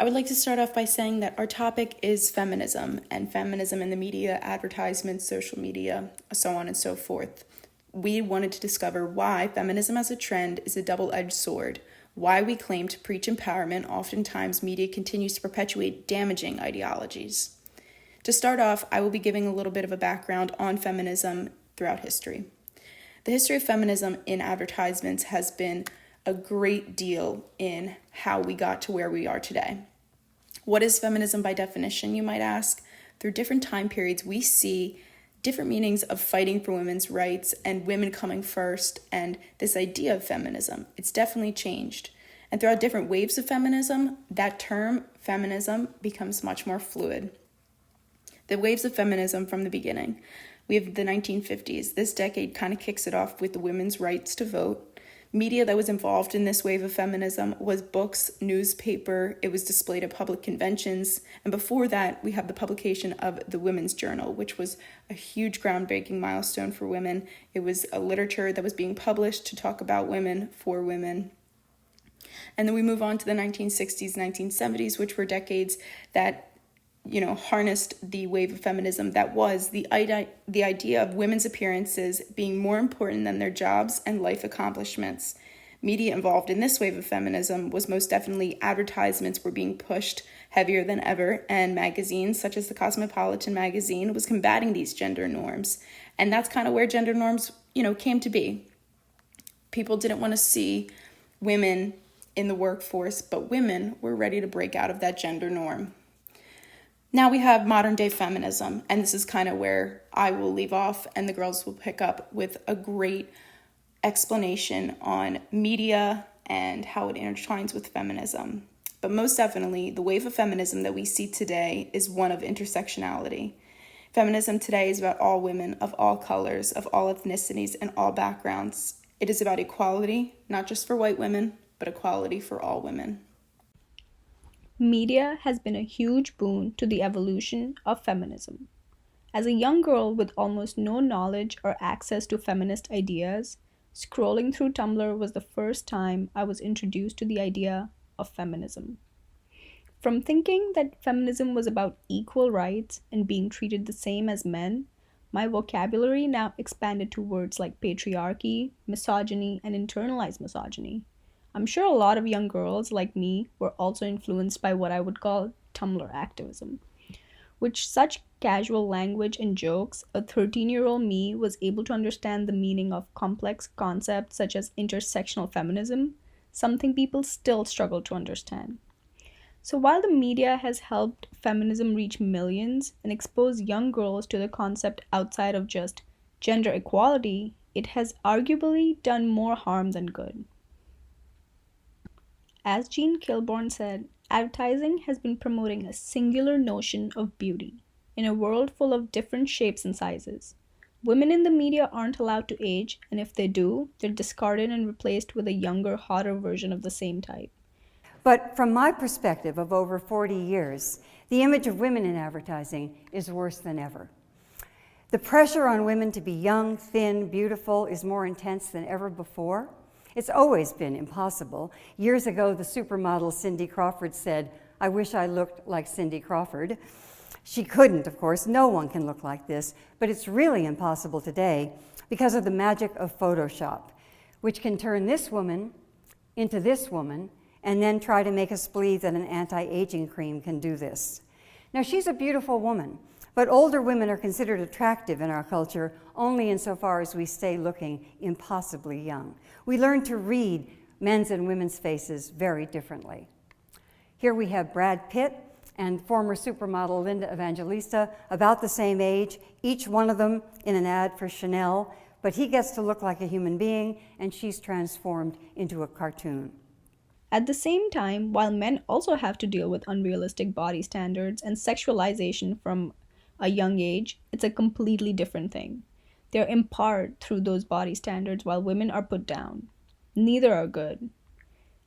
I would like to start off by saying that our topic is feminism and feminism in the media, advertisements, social media, so on and so forth. We wanted to discover why feminism as a trend is a double-edged sword, why we claim to preach empowerment, oftentimes media continues to perpetuate damaging ideologies. To start off, I will be giving a little bit of a background on feminism throughout history. The history of feminism in advertisements has been a great deal in how we got to where we are today. What is feminism by definition, you might ask? Through different time periods, we see different meanings of fighting for women's rights and women coming first, and this idea of feminism. It's definitely changed. And throughout different waves of feminism, that term, feminism, becomes much more fluid. The waves of feminism from the beginning. We have the 1950s. This decade kind of kicks it off with the women's rights to vote. Media that was involved in this wave of feminism was books, newspaper, it was displayed at public conventions, and before that, we have the publication of the Women's Journal, which was a huge groundbreaking milestone for women. It was a literature that was being published to talk about women, for women. And then we move on to the 1960s, 1970s, which were decades that harnessed the wave of feminism that was the idea of women's appearances being more important than their jobs and life accomplishments. Media involved in this wave of feminism was most definitely advertisements were being pushed heavier than ever, and magazines such as the Cosmopolitan magazine was combating these gender norms. And that's kind of where gender norms, came to be. People didn't want to see women in the workforce, but women were ready to break out of that gender norm. Now we have modern day feminism, and this is kind of where I will leave off and the girls will pick up with a great explanation on media and how it intertwines with feminism. But most definitely, the wave of feminism that we see today is one of intersectionality. Feminism today is about all women of all colors, of all ethnicities, and all backgrounds. It is about equality, not just for white women, but equality for all women. Media has been a huge boon to the evolution of feminism. As a young girl with almost no knowledge or access to feminist ideas, scrolling through Tumblr was the first time I was introduced to the idea of feminism. From thinking that feminism was about equal rights and being treated the same as men, my vocabulary now expanded to words like patriarchy, misogyny, and internalized misogyny. I'm sure a lot of young girls like me were also influenced by what I would call Tumblr activism. With such casual language and jokes, a 13-year-old me was able to understand the meaning of complex concepts such as intersectional feminism, something people still struggle to understand. So while the media has helped feminism reach millions and expose young girls to the concept outside of just gender equality, it has arguably done more harm than good. As Jean Kilbourne said, advertising has been promoting a singular notion of beauty in a world full of different shapes and sizes. Women in the media aren't allowed to age, and if they do, they're discarded and replaced with a younger, hotter version of the same type. But from my perspective of over 40 years, the image of women in advertising is worse than ever. The pressure on women to be young, thin, beautiful is more intense than ever before. It's always been impossible. Years ago, the supermodel Cindy Crawford said, "I wish I looked like Cindy Crawford." She couldn't, of course. No one can look like this, but it's really impossible today because of the magic of Photoshop, which can turn this woman into this woman and then try to make us believe that an anti-aging cream can do this. Now, she's a beautiful woman, but older women are considered attractive in our culture only insofar as we stay looking impossibly young. We learn to read men's and women's faces very differently. Here we have Brad Pitt and former supermodel Linda Evangelista, about the same age, each one of them in an ad for Chanel, but he gets to look like a human being and she's transformed into a cartoon. At the same time, while men also have to deal with unrealistic body standards and sexualization from a young age, it's a completely different thing. They're empowered through those body standards while women are put down. Neither are good.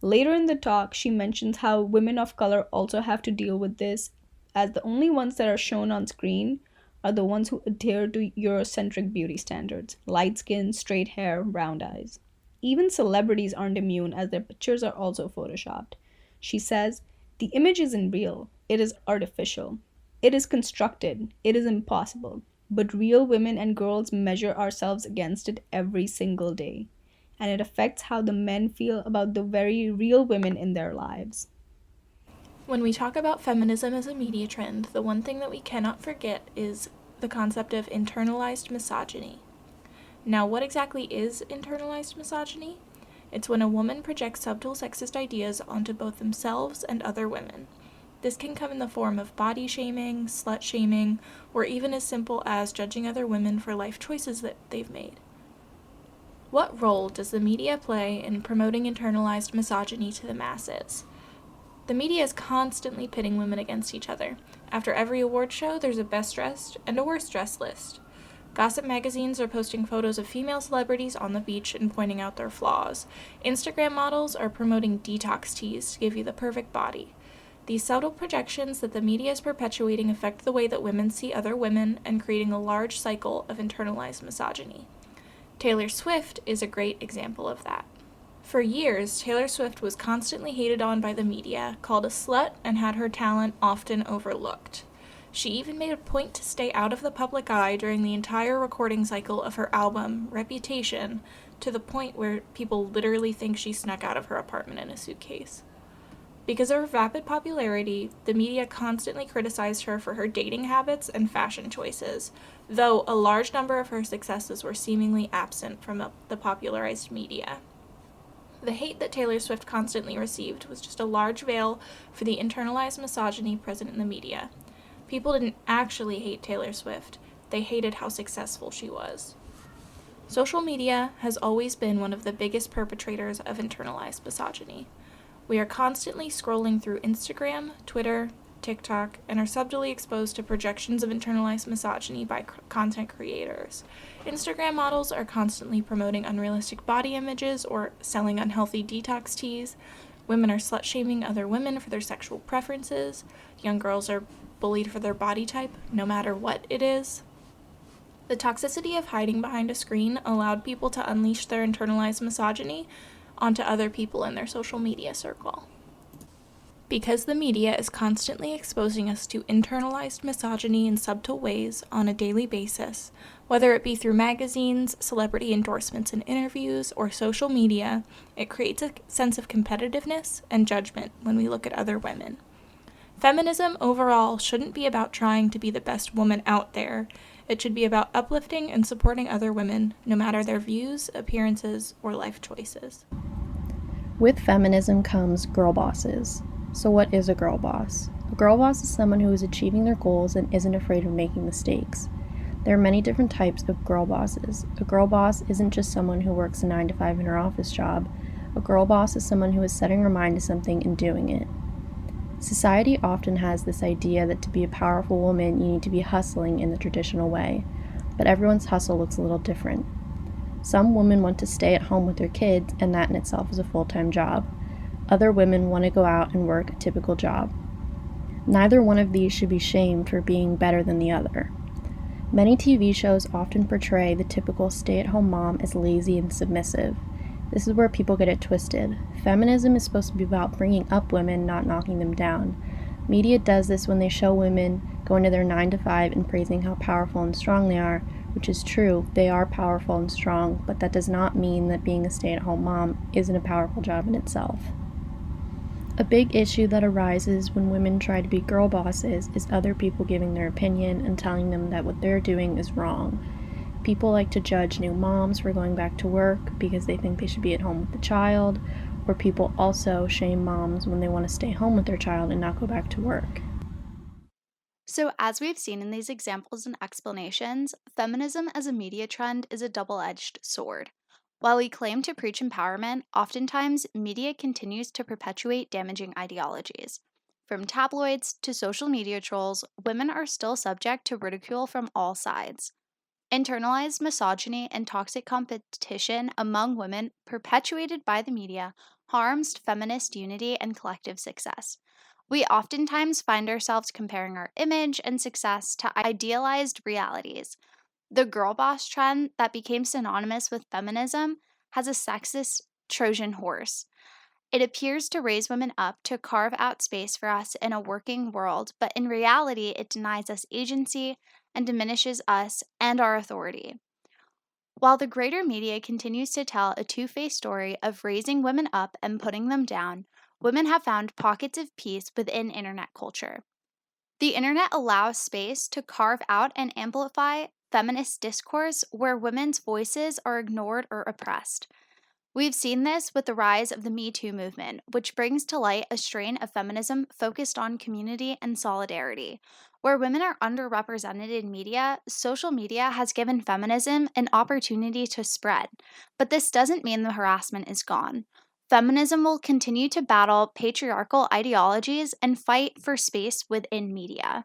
Later in the talk, she mentions how women of color also have to deal with this, as the only ones that are shown on screen are the ones who adhere to Eurocentric beauty standards: light skin, straight hair, round eyes. Even celebrities aren't immune, as their pictures are also photoshopped. She says, The image isn't real, it is artificial. It is constructed, it is impossible. But real women and girls measure ourselves against it every single day. And it affects how the men feel about the very real women in their lives. When we talk about feminism as a media trend, the one thing that we cannot forget is the concept of internalized misogyny. Now, what exactly is internalized misogyny? It's when a woman projects subtle sexist ideas onto both themselves and other women. This can come in the form of body shaming, slut shaming, or even as simple as judging other women for life choices that they've made. What role does the media play in promoting internalized misogyny to the masses? The media is constantly pitting women against each other. After every award show, there's a best dressed and a worst dressed list. Gossip magazines are posting photos of female celebrities on the beach and pointing out their flaws. Instagram models are promoting detox teas to give you the perfect body. These subtle projections that the media is perpetuating affect the way that women see other women and creating a large cycle of internalized misogyny. Taylor Swift is a great example of that. For years, Taylor Swift was constantly hated on by the media, called a slut, and had her talent often overlooked. She even made a point to stay out of the public eye during the entire recording cycle of her album, Reputation, to the point where people literally think she snuck out of her apartment in a suitcase. Because of her rapid popularity, the media constantly criticized her for her dating habits and fashion choices, though a large number of her successes were seemingly absent from the popularized media. The hate that Taylor Swift constantly received was just a large veil for the internalized misogyny present in the media. People didn't actually hate Taylor Swift, they hated how successful she was. Social media has always been one of the biggest perpetrators of internalized misogyny. We are constantly scrolling through Instagram, Twitter, TikTok, and are subtly exposed to projections of internalized misogyny by content creators. Instagram models are constantly promoting unrealistic body images or selling unhealthy detox teas. Women are slut-shaming other women for their sexual preferences. Young girls are bullied for their body type, no matter what it is. The toxicity of hiding behind a screen allowed people to unleash their internalized misogyny onto other people in their social media circle. Because the media is constantly exposing us to internalized misogyny in subtle ways on a daily basis, whether it be through magazines, celebrity endorsements and interviews, or social media, it creates a sense of competitiveness and judgment when we look at other women. Feminism overall shouldn't be about trying to be the best woman out there. It should be about uplifting and supporting other women, no matter their views, appearances, or life choices. With feminism comes girl bosses. So what is a girl boss? A girl boss is someone who is achieving their goals and isn't afraid of making mistakes. There are many different types of girl bosses. A girl boss isn't just someone who works a 9 to 5 in her office job. A girl boss is someone who is setting her mind to something and doing it. Society often has this idea that to be a powerful woman, you need to be hustling in the traditional way, but everyone's hustle looks a little different. Some women want to stay at home with their kids, and that in itself is a full-time job. Other women want to go out and work a typical job. Neither one of these should be shamed for being better than the other. Many TV shows often portray the typical stay-at-home mom as lazy and submissive. This is where people get it twisted. Feminism is supposed to be about bringing up women, not knocking them down. Media does this when they show women going to their 9 to 5 and praising how powerful and strong they are, which is true, they are powerful and strong, but that does not mean that being a stay-at-home mom isn't a powerful job in itself. A big issue that arises when women try to be girl bosses is other people giving their opinion and telling them that what they're doing is wrong. People like to judge new moms for going back to work because they think they should be at home with the child, or people also shame moms when they want to stay home with their child and not go back to work. So, as we've seen in these examples and explanations, feminism as a media trend is a double-edged sword. While we claim to preach empowerment, oftentimes media continues to perpetuate damaging ideologies. From tabloids to social media trolls, women are still subject to ridicule from all sides. Internalized misogyny and toxic competition among women, perpetuated by the media, harms feminist unity and collective success. We oftentimes find ourselves comparing our image and success to idealized realities. The girl boss trend that became synonymous with feminism has a sexist Trojan horse. It appears to raise women up to carve out space for us in a working world, but in reality, it denies us agency and diminishes us and our authority. While the greater media continues to tell a two-faced story of raising women up and putting them down, women have found pockets of peace within internet culture. The internet allows space to carve out and amplify feminist discourse where women's voices are ignored or oppressed. We've seen this with the rise of the Me Too movement, which brings to light a strain of feminism focused on community and solidarity. Where women are underrepresented in media, social media has given feminism an opportunity to spread. But this doesn't mean the harassment is gone. Feminism will continue to battle patriarchal ideologies and fight for space within media.